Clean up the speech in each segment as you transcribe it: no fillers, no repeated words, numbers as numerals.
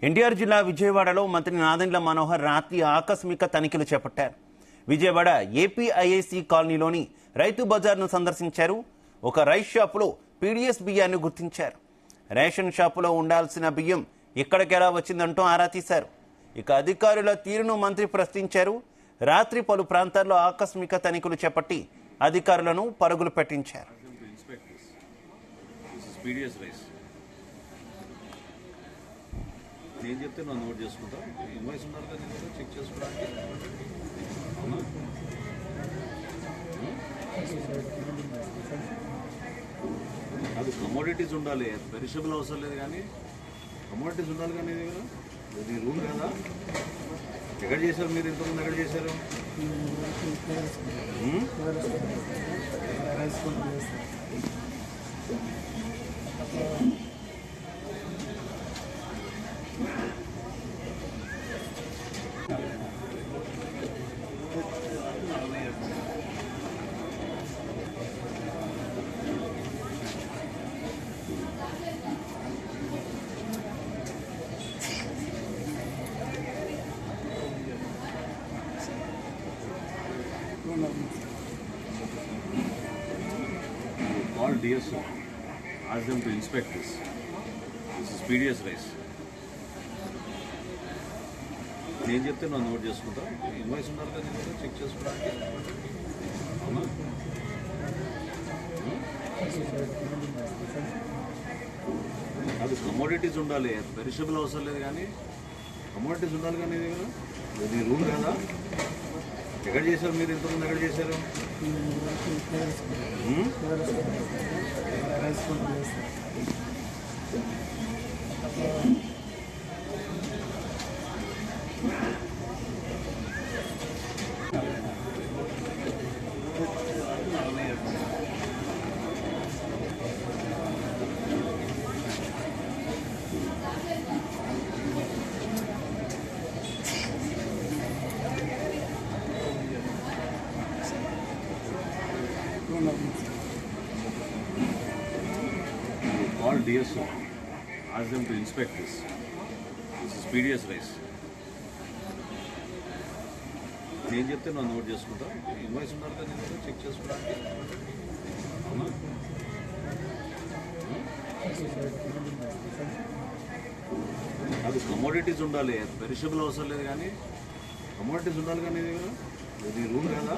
ఎన్టీఆర్ జిల్లా విజయవాడలో మంత్రి నాదెండ్ల మనోహర్ రాత్రి ఆకస్మిక తనిఖీలు చేపట్టారు. విజయవాడ ఏపీఐఐసి కాలనీలోని రైతు బజార్ను సందర్శించారు. ఒక రైస్ షాపులో పీడీఎస్ బియ్యాన్ని గుర్తించారు. రేషన్ షాపులో ఉండాల్సిన బియ్యం ఇక్కడికెలా వచ్చిందంటూ ఆరా తీశారు. ఇక అధికారుల తీరును మంత్రి ప్రశ్నించారు. రాత్రి పలు ప్రాంతాల్లో ఆకస్మిక తనిఖీలు చేపట్టి అధికారులను పరుగులు పెట్టించారు. నేను చెప్తే నన్ను నోట్ చేసుకుంటా. ఇన్వాయిస్ ఉన్నారు కదా, నేను చెక్ చేసుకోవడానికి. అది కమోడిటీస్ ఉండాలి, పెరిషబుల్ అవసరం లేదు. కానీ కమోడిటీస్ ఉండాలి. కానీ ఇది రూమ్ కదా. ఎక్కడ చేశారు మీరు? ఇంతకుముందు ఎక్కడ చేశారు? Call DSO, ask them to inspect this. This is PDS rice. నేను చెప్తే నన్ను నోట్ చేసుకుంటా. ఇన్వాయిస్ ఉన్నారు కదా, నేను చెక్ చేసుకోవడానికి. అది కమోడిటీస్ ఉండాలి, పెరిషబుల్ అవసరం లేదు. కానీ కమోడిటీస్ ఉండాలి. కానీ ఇది రూమ్ కదా. ఎక్కడ చేశారు మీరు? ఇంతకుముందు ఎక్కడ చేశారు? Call DSO, ask them to inspect this. This is PDS rice. నేను చెప్తే నన్ను నోట్ చేసుకుంటా. ఇన్వాయిస్ ఉన్నారు కదా, నేను చెక్ చేసుకోవడానికి. అది కమోడిటీస్ ఉండాలి, పెరిషబుల్ అవసరం లేదు. కానీ కమోడిటీస్ ఉండాలి. కానీ ఇది రూమ్ కదా.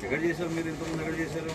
ఎక్కడ చేశారు మీరు? ఇంతకుముందు ఎక్కడ చేశారు?